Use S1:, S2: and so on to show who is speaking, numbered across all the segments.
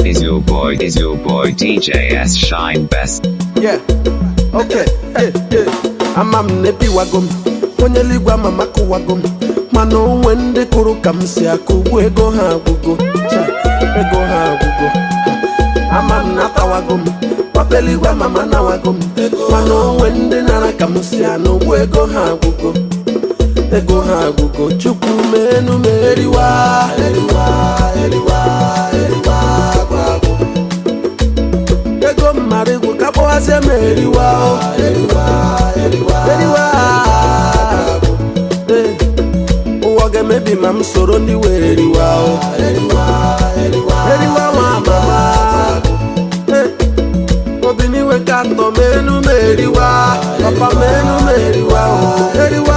S1: is your boy DJ S Shine Best.
S2: Yeah, okay, Amam nepi wagom, onye ligwa mama kuwagom, mano wende kuru kamsi akubu ego ha gugo, ego ha gugo. Amam nata wagom, papeligwa mama na wagom, mano wende nana kamsi anu ego ha gugo, ego ha gugo. Chuku menu meriwa, Marigo kapo ase meriwa, Uwage maybe mam soro ni weriwa, Meriwa mama, Obini we kato menu meriwa, Papa menu meriwa, meriwa.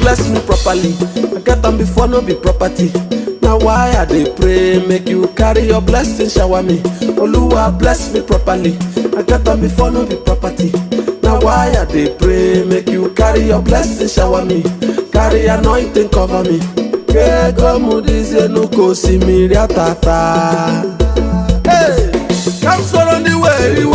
S2: Bless me properly. I get them before no be property. Now why I dey pray make you carry your blessing shower me. Oluwa bless me properly. I get them before no be property. Now why I dey pray make you carry your blessing shower me. Carry anointing cover me. Kego mudize nuko simiri atata. Hey, come surround the way you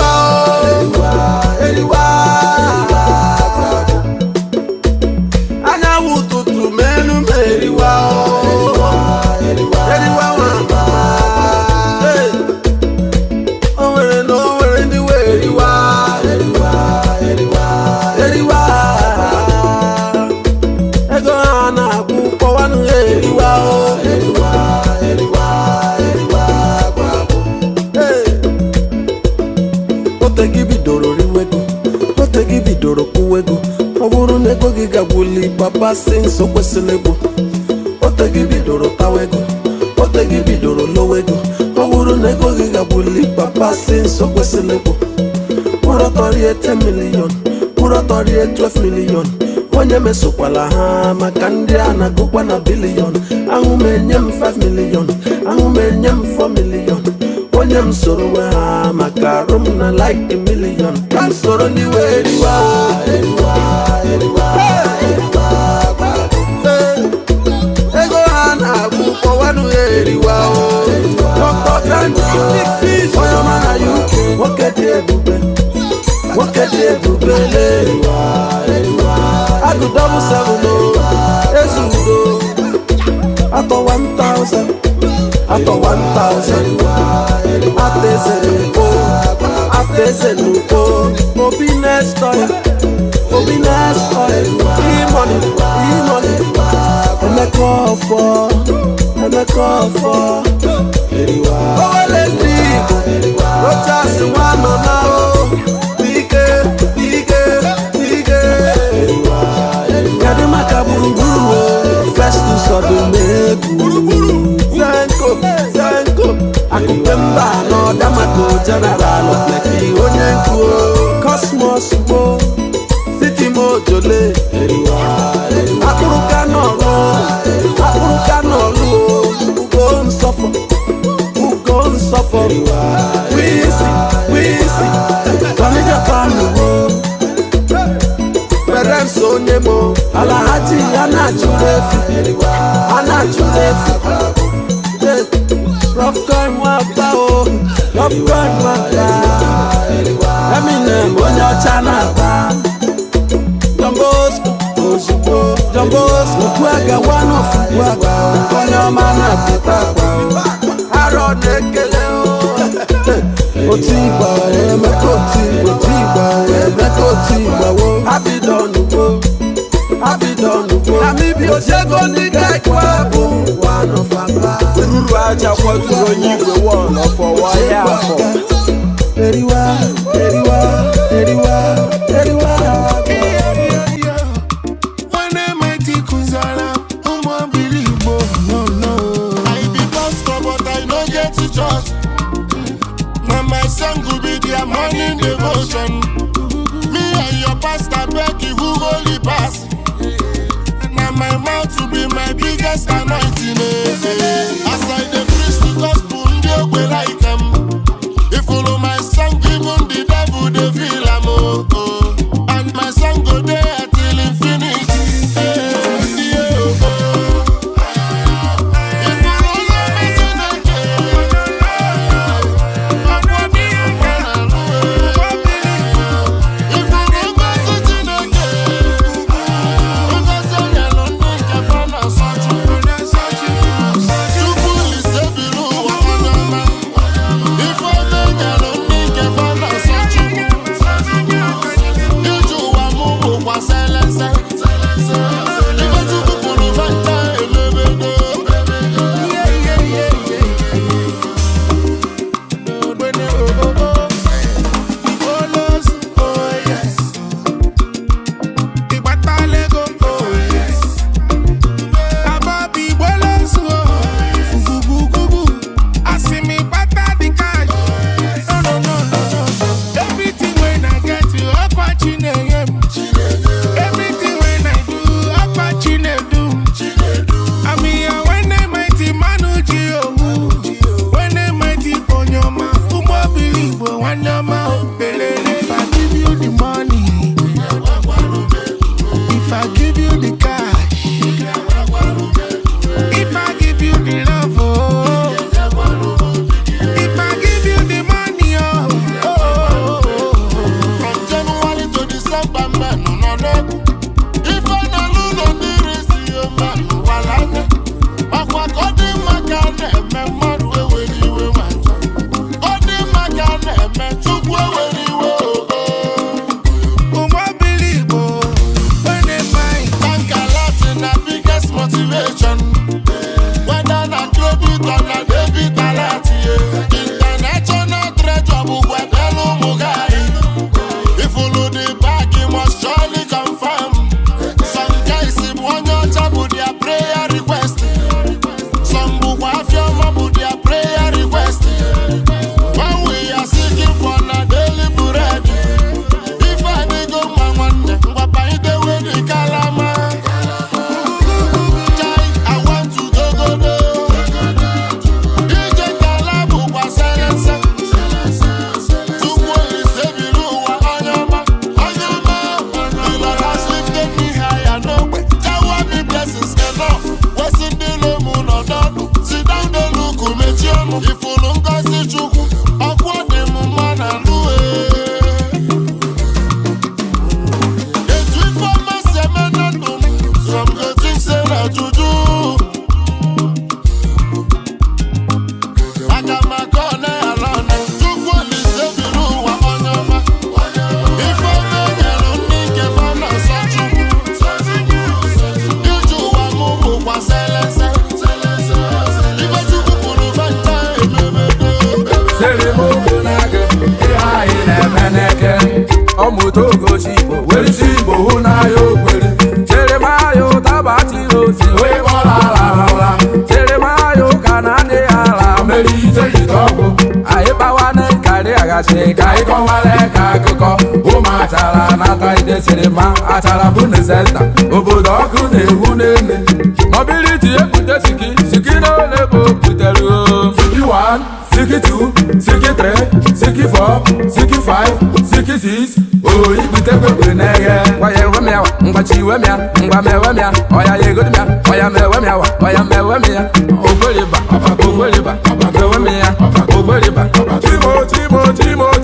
S2: Papa sing so kweselego. Ote gibidoro tawego. Ote gibidoro lowego. Owuru nego gigabuli. Papa sing so kweselego. Puro tori 10 million. Puro tori 12 million. Onye mesokwala ha makandi anagokwa na billion. Angu menyem 5 million. Angu menyem 4 million. Onye msoro we ha makarum na like a million. Kansoro ni weriwa. I do double 7 Esudo. After 1,000, after 1,000, after Zenuko, Obi next oil, Obi next oil, e-money, and I call for, oh, let me go, just one mama. Festus of the Meku Zanko Akupemba no Damako General of Leki Onyenko Cosmos Bo City Mojole Apuruka no Who go and suffer We see Come in Japan Perenso Nemo Alahaji Anachulefi Ruffcoin wapa Eminem onyo chanaba Jambosco Kuaga one of Kuaga Onyo mana pitagwa Aro nekele Otiba Otiba Happy done Amibi Osego Niga Kwabu One of Aba Ruru Aja Kwatu Onyiwe one of Waya Eriwa
S3: When I mighty Kuzala Obiligbo No I be pastor but I don't get to church. Now my song will be their morning devotion. latest anointing. As I dey preach the gospel, ndị ogbe like am. If follow my song, even the devil dey feel am. And my song go there till infinity.
S4: Achara bụ n'ezenta obodo ọkụ na-ewu n'ele mobility ebute siki n'ole bụ butere siki 1 siki 2 siki 3 siki 4 siki 5 siki 6 o ibute kwekwe n'eghe kwaya ewemịa mgbachi iwemịa mgbamewemịa ọya ya egodimịa ọya mewemịa ọya mewemịa ogberiba ogberiba ewemịa ogberiba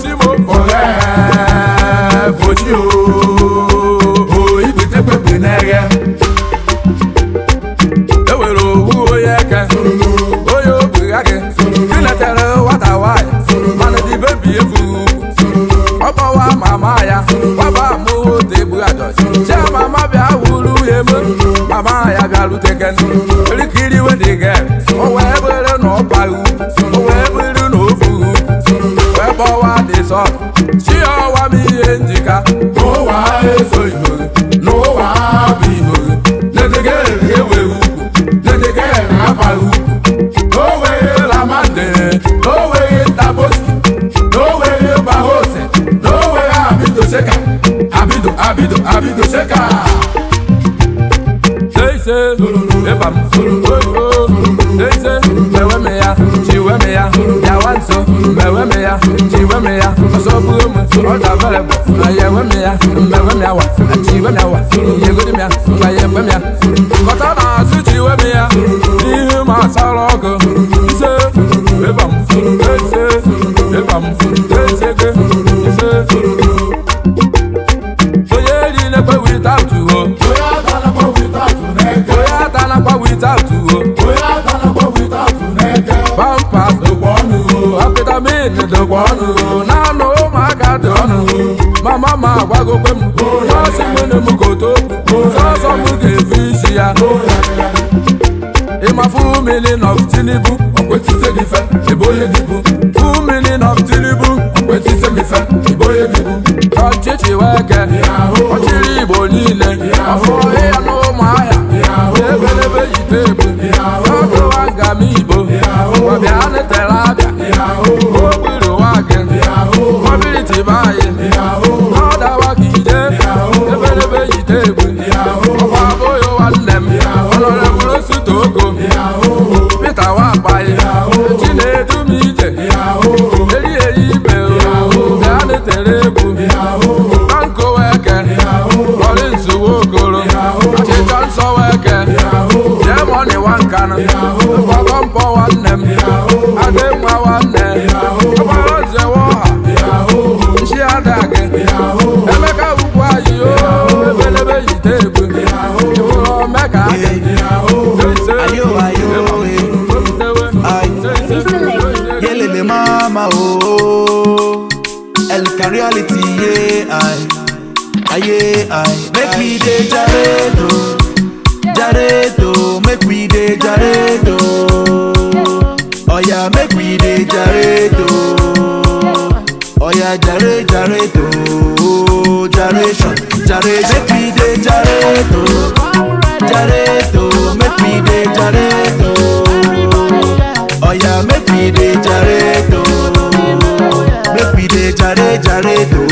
S4: chimo forever ewere owu onye eke onye obi gị iletere nwata nwanyị mana dị bebi efughị ugwu ọkpọwa mama ya gbaba amụote egbu adọsi chee mama bịa wuru ya eme mama ya bịa ruteken rikiri wedige o wee bere na ọbaghị ugwu o wee bere na ofughị ugwu wee kpọwa dị sọ chi ọwa m ihe njika n'ụwa eso igbo n'ụwa bụ igbo Abido sheka. Say, ebam, ya, chiwe me ya, so boom, all the available. I am me ya, me ya wa, chiwe me wa, ye go me ya, I am me ya. Kota na su chiwe me ya, ni ma saloko. Ise, ebam, ese, ebam, ese ke, ise. Oye di ne kwa without you, oya tana kwa without you, oya tana kwa without you, oya tana kwa without you. Pampas the one, amphetamine the one, now no my God, Mama, wago kwem, wasi mwene mukoto, sasa muge visia. Ima full meaning of Tinibu, okweti se gife, iboye gibu. Full meaning of Tinibu, okweti se gife, iboye gibu. Kachichi weke, ochiri ibo nile, afo ya no maya, ebelebe yitebu, kato wanga mibo, wabiane telabia, obiru wake, mobility baye, nada wakide, ebelebe yitebu, waboyo wanem, honorable sutoko, Peter wabaye, chine dumije, eri eibe, biane telebu, banko weke, Rollins wokolo, achichan so weke, demoni wankana, wakompo wanem, ademwa wane, abaroze woha, nshi adage, emeka ukwayi yo, ebelebe yitebu, iwuro meka ake,
S5: Yelele mama oh, El reality yeah make we dey jareto, make we dey jareto. Oh yeah, make we dey jareto. Oh yeah, jareto, jaration, make we dey jareto, make we dey jareto. Oh yeah, make we dey jareto, make we dey jareto,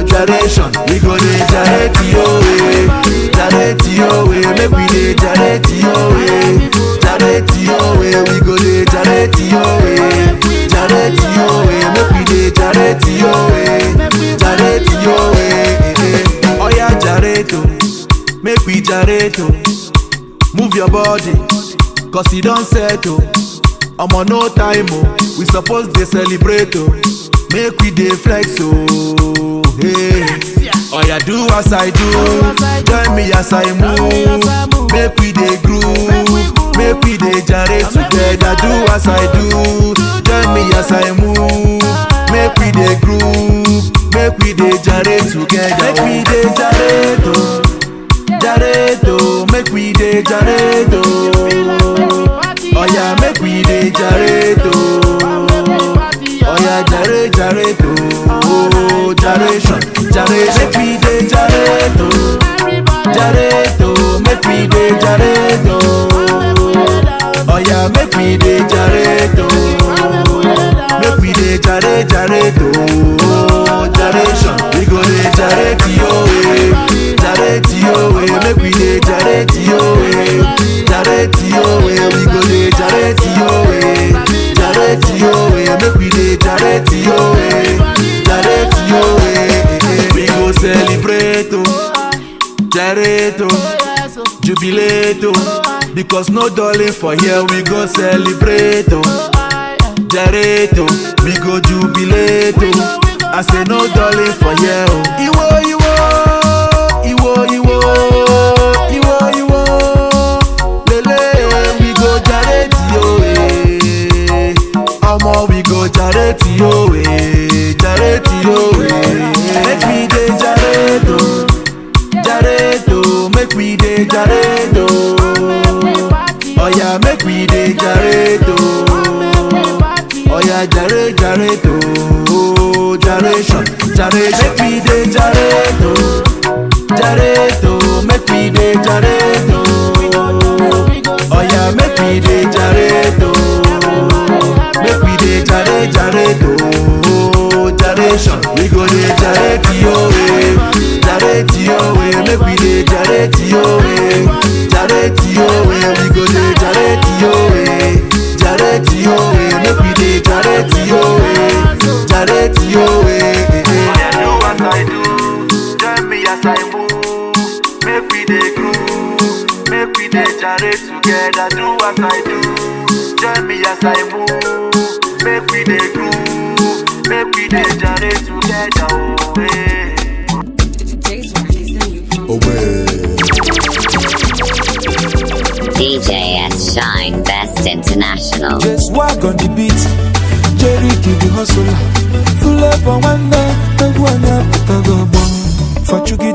S5: jaration. We go dey jareto way, make we dey jareto way. We go dey jareto way, make we dey jareto way. Oh yeah, jareto, make we jareto. Move your body, cause you don't settle. I'm on no time, oh. We suppose dey celebrate, oh. Make we dey flex, oh. Hey. Oh yeah, do as I do, join me as I move. Make we dey groove, make we dey jare together. Do as I do, join me as I move. Make we dey groove, make we dey jare together. Make we dey jareto, make we dey jareto. Oh yeah, make we dey jareto. Oh yeah, jareto, jaration, make we dey jareto, make we dey jareto. Oh yeah, make we dey jareto, make we dey jareto, jaration. We go dey jareto way, make we dey jareto way. We go dey jareto way, make we dey jareto way. We go celebrate, jareto, jubilate, because no darling for here. We go celebrate, jareto, we go jubilate. I say no darling for here. Iwo, lele, we go jareto way. Omo, we go jareto way. Make we dey jareto, make we dey jareto. Oh yeah, make we dey jareto. Oh yeah, jareto, jaration, make we dey jareto, make we dey jareto. Oh yeah, make we dey jareto, make we dey jareto, jaration. We go dey jareto way, make we dey jareto way. We go dey jareto way, make we dey jareto way. get you. Do what I do, join me as I move. Make we dey groove, make we dey jare together. Do what I do, join me as I move. Make we dey groove, make we dey jare together.
S1: DJ S Shine Best International.
S2: Just walk on the beat. Jerry give the hustler. Full up on one day. Everyone up to the bone. For chugi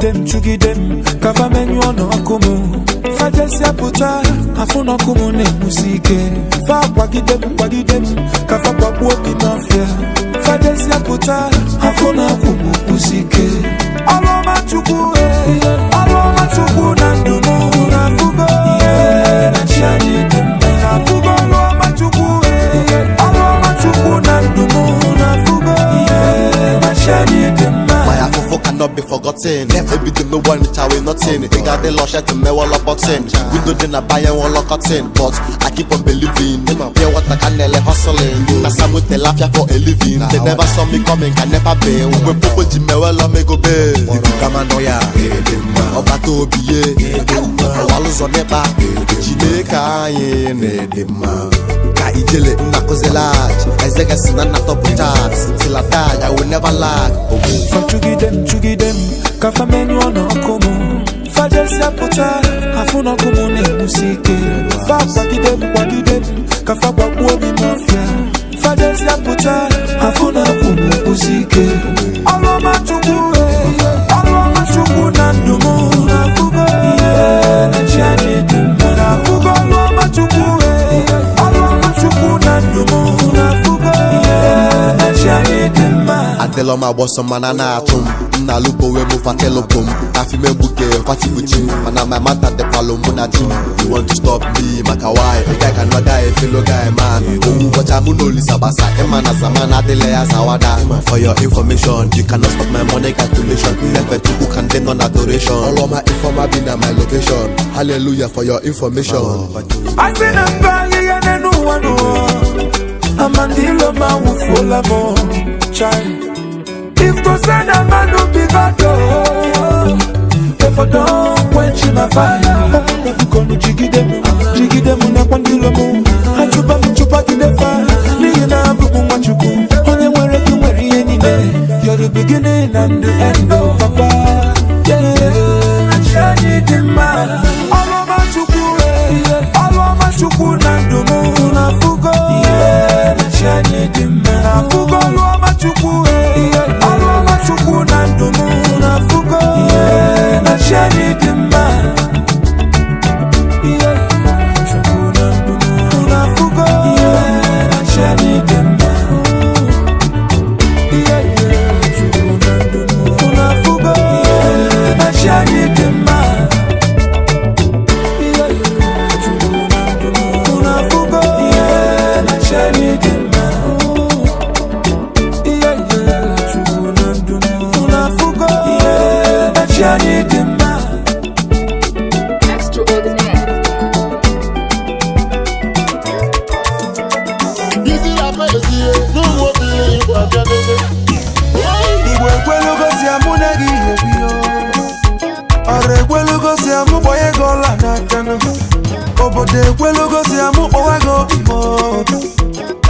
S2: them. Kava menu no akumu. For just ya puta. Afuna kumu ne musike. For wagi them. Kava papu di mafia. For just ya puta. Afuna kumu musike. Aloma chuku Aloma chuku nandumu nafugo. Na chiani dembe. Nafugo aloma chuku aloma chuku nandumu nafugo. Na chiani dembe.
S6: My afofo cannot be forgotten. Maybe them no one which I will not in. They got the lush to me all about 10. We know they not buy and one lock up 10. But I keep on believing. Yeah, what I can nearly hustling. Na some with the laugh for a living. They never saw me coming, can never be. When people Jimmy well on me go be. Come on, yeah. Oba to be. Walus on never. Jineka yene. Ijele nakoze large. Ezega sina na top charts. Till I die, I will never lag.
S2: For chugi them. Kafa menu no komo. For just ya puta. Afuna kumu ne musike. For wagi them. Kafa papu di mafia. For just ya puta. Afuna kumu musike. Aloma chuku nandumu nafugo. Na chiani dembe. Nafugo aloma chuku chuku nandumu nafugo. Na chiani dembe.
S6: Adeloma was some manana atum. Na lupo we move atelopum. Afime buke kwati buchim. Mana my mata de palomuna jim. You want to stop me, Makawai? A guy can guy, a fellow guy man. Oh, but I'm no Lisabasa. Emana Zamana Dele Azawada. For your information, you cannot stop my money calculation. Never to who can then on adoration. All of my informer been at my location. Hallelujah for your information.
S2: I see them buying and no one. Amandilo ma ufola mo chai. If to send a man to be back, if I don't quench my fire, you gonna jiggy them on a pandilo mo. I chupa to the fire. Lina bubu machuku. Only where any day. You're the beginning and the end of Papa. Yeah, I need him man. Aloma chuku nandumu nafugo. Yeah, I need him man. Nafugo aloma chuku. Aloma chuku nandumu nafugo. Yeah, I need him man. Yeah, chuku nandumu nafugo. Yeah, I need him man. Yeah, chuku nandumu nafugo. Yeah, I need him man. Obode kwelugo si amu owago bimo.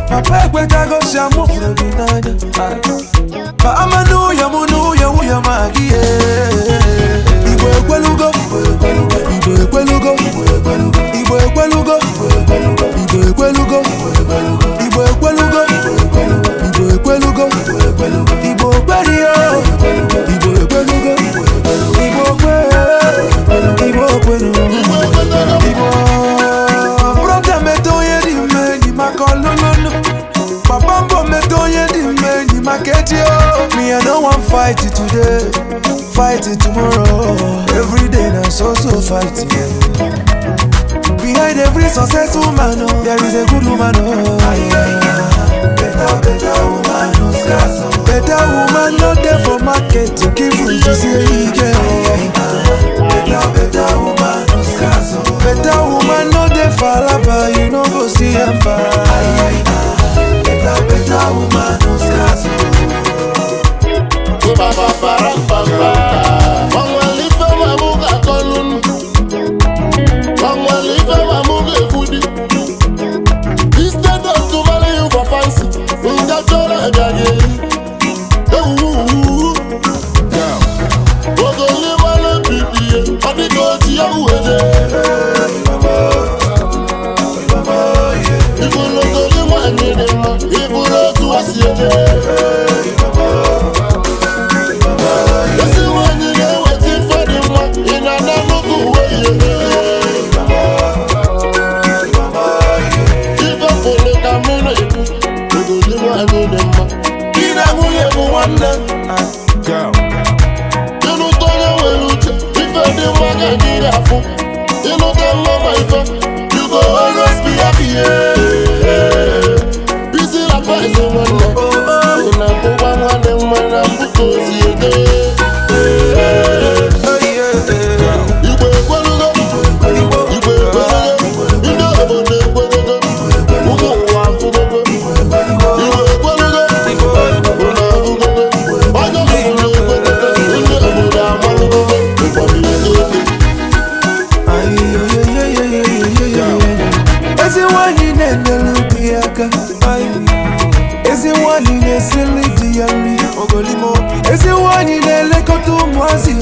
S2: Papa kweta go si amu binanya. Ba amanu ya magi e. Igbo kwelugo. Igbo kwelugo. Igbo kwelugo. Igbo kwelugo. Igbo kwelugo. Igbo kwelugo. Igbo kwerio. Igbo kwelugo. Igbo kwelugo. Igbo kwelugo. Brother me toye di me makololo. Babambo me toye di me maketio. Me I don't want fight it today, fight it tomorrow. Every day na so fighting. Behind every successful man, there is a good woman. Better woman, no scarce. Better woman not there for market to give you to see. Better woman, no scarce. Better woman not there for lava, you know go see him. Better woman, no scarce.
S3: ịnụta onye nwere uche ife dị mma ga-adịrị afụ ịnụta mma ife you go always be happy busy na paịsị nwanne ị na-abụkwa nwanne mma na mbụta ozi ede igwe ekwelugo ndị obodo ekwelugo ụmụ ụwa afụgogo igwe ekwelugo ụlọ afụgogo onye obodo ekwelugo ndị obodo amalụgogo
S2: ezi nwanyị na-enyere di ya aka ezi nwanyị na-esiri di ya nri ezi nwanyị na-elekọta ụmụazị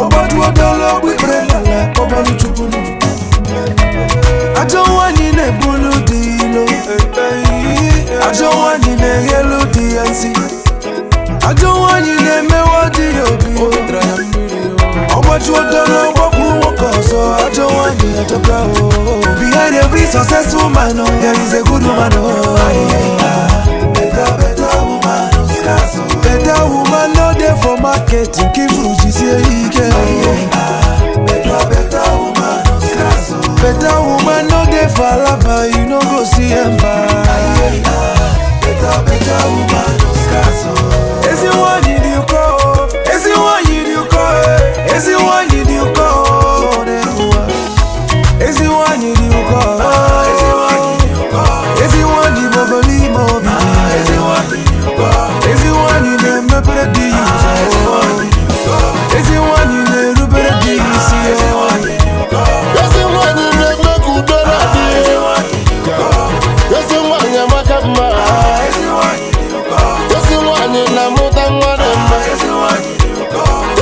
S2: ọgbajuodolo okpukpere n'ala ọbalụ chukwu ajọ nwanyị na-ebulu di ilo ajọ nwanyị na-eghelu di ya nsi ajọ nwanyị na-emewa di ya obi ọgbajuodolo ọgbakwu nwoke ọzọ ajọ nwanyị ajọka behind every successful man there is a good woman better woman no dey for market nke fruji sie ike better woman no dey for alaba you no go see emba ezi nwanyị dị ụkọ ezi nwanyị dị ụkọ ezi nwanyị dị ụkọ ezi nwanyị dị ụkọ ezi nwanyị bọgolime obi ezi nwanyị na-emepere dị ya ụzọ ezi nwanyị na-erubere dị ya isi
S3: ezi nwanyị na-eme ka udo na-adị ezi nwanyị amaka mma ezi nwanyị na-amụta nwa dị mma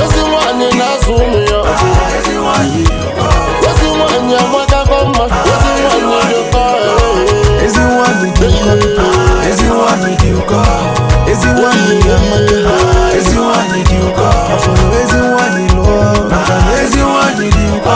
S3: ezi nwanyị na-azụ ụmụ ya ezi nwanyị amakakwa mma ezi nwanyị dị ụkọ
S2: ezi nwanyị dị ụkọ ezi nwanyị dị ụkọ ezi nwanyị amaka ezi nwanyị dị ụkọ afọrọ ezi nwanyị lụọ maka na ezi nwanyị dị ụkọ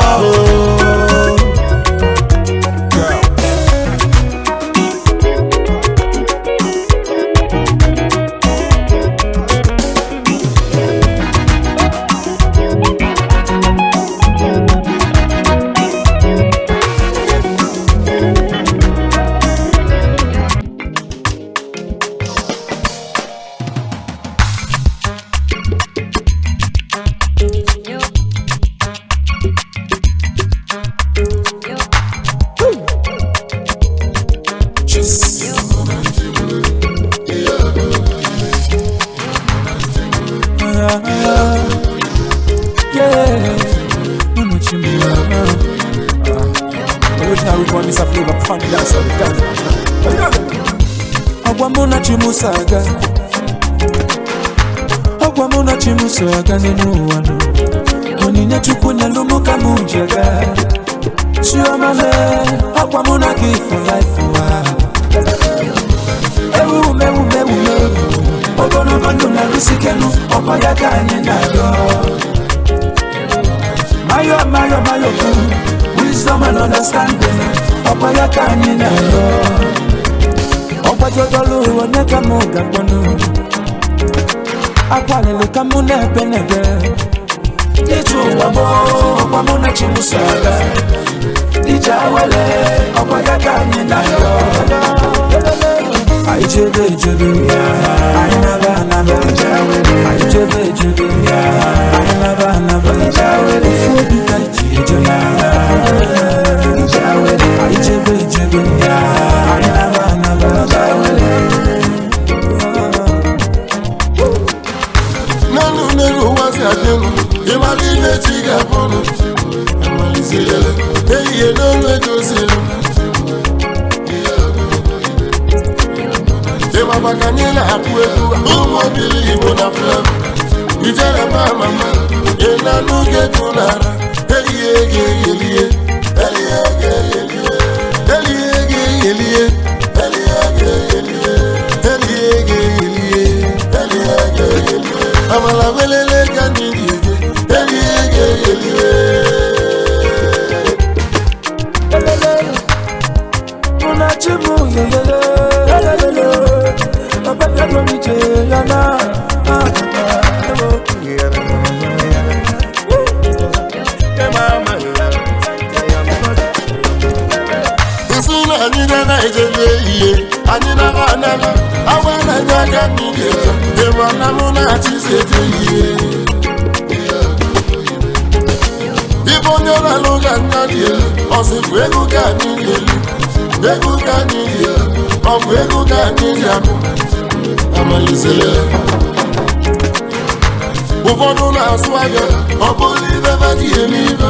S2: Agwamuna chimusaga n'ụwa no onyinye chukwu nyelu mụ ka mụ ji aga chiomale agwamuna gị for life ewu ogologo ndụ na rusikenu ọkwa ya ka anyị na-arịọ mayo kwu wisdom and understanding ọkwa ya ka anyị na-arịọ ọgbajodolu onye ka mụ ga-akpọnụ akwalele ka mụ na-ebe n'ebe ije ụwa bụ ọkwa mụ na chimusaga ije awele ọkwa ya ka anyị na-arịọ anyị jebe anyị naba anyị jebe anyị naba ofu obi ka ji eje anyị jebe anyị naba
S3: n'elu ụwa si adịnụ ịmara ihe chi ga-abụnụ amalizirele ehihie n'olu egoziri ịmaba ka anyị na-akpụ egwu ụmụ Obiligbo na Flavor ijere ma mama ịna n'oge ego n'ara ehihie ga-eyelie amala welele ka ndị elie
S2: Chimu yelele, papa ya no mi je yana.
S3: na mụ na-achịzi eje ihe ibe onye na-alụ ga nna dị elu ọsịbụ ego ka anyị dị elu ego ka anyị dị elu ọ bụ ego ka anyị ji akụ amalizele ụfọdụ na-asụ ahịa ọ bụrụ ibe ba dị eme ibe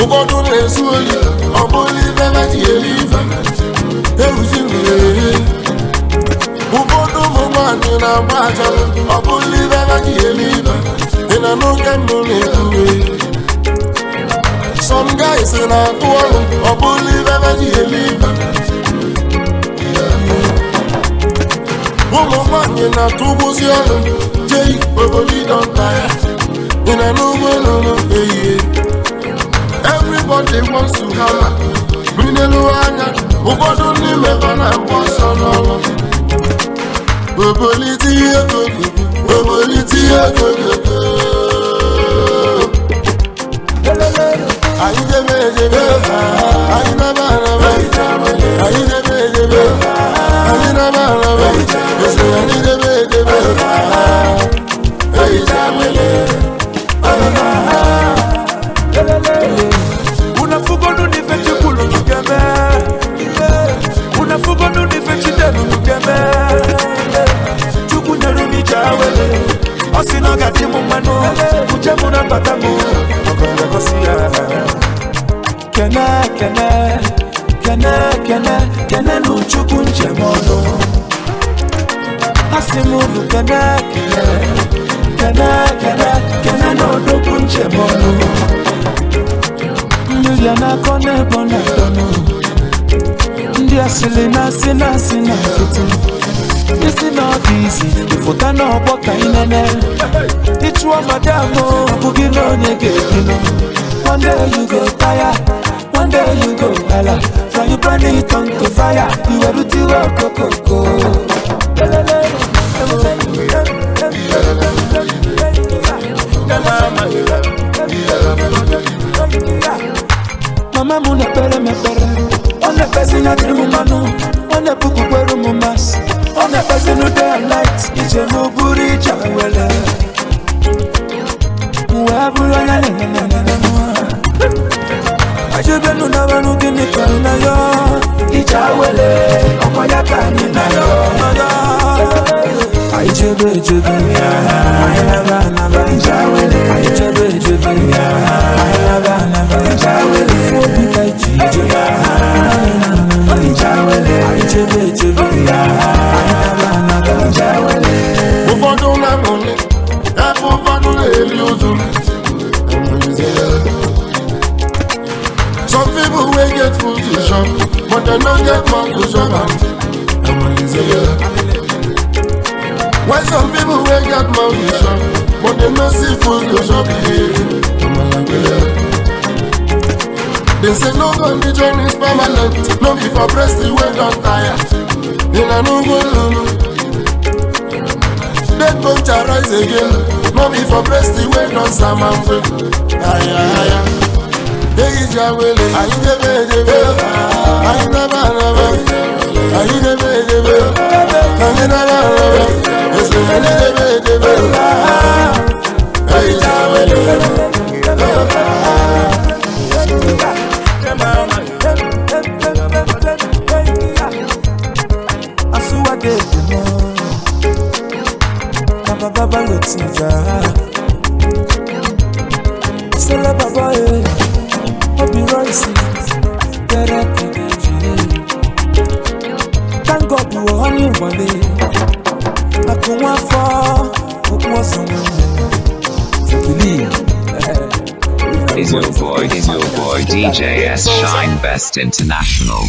S3: ụfọdụ na-ezu oyi ọ bụrụ ibe ba dị eme ibe ewuzi mmiri ụfọdụ ụmụ nwaanyị na-agba aja ọ bụrụ ibe ba dị eme ibe ị na n'oge mbụ na-ekwuwe some guys na-atụ ọrụ ọ bụrụ ibe ba dị eme ibe ụmụ nwaanyị na-atụ ụgbọzi ọrụ jei obodo taya ị na n'ugbo n'ụlọ ehihie everybody wants to hammer minelu anya ụfọdụ n'ime ha na-agba ọsọ n'ọrụ obolite ihe gogogo anyị debe edebe anyị naba araba anyị debe edebe anyị naba araba esi anyị debe edebe
S4: Unafugonu ni feti kulu nukeme Unafugonu ni feti delu nukeme Chuku nyeru ni jawele Osino gati mumano Uchemu na batamu Okonde kosia Kene nuchuku nchemono Asimuvu kene nodoku nchemono Mmiri anakọ n'ebe ọ na-adọnụ ndị asịrị na-asị na nkịtị isi n'ọfịs ịfụta n'ọgbọ ka ị nene ịchụọ madam abụghị na onye ga-ebinụ one day you go tire one day you go ala from you burn it on to fire iwerutiwe okokoko Mama muna pere me pere One person na dream manu One buku kweru mumas One person no day and night Ije muburi jawele Mwabula na Ajebe nuna wanu gini karina yo Ijawele Okwaya kanina yo Ajebe Naba Ijawele Ajebe Naba Ijawele Fobi kaiji Ijawele Ijawele
S3: ụfọdụ na-amụnye ebe ụfọdụ na-eri ụzụ some people wey get food to chop but dem no get mouth to chop am while some people wey get mouth to chop but dem no see food to chop they say no condition is permanent no be for breast wey don tire una no go lulu dead bone shall rise again no be for breast wey don samampe aya eyi jawele ayi debe edebe ayi naba araba ayi debe edebe ayi naba araba ese ayi debe edebe eyi jawele.
S4: Baba lotija Sele baba Obi Royce Tere Kideji Thank God you were on your body Akunwa for Okuwa someone to believe
S1: is your boy DJ S Shine Best International.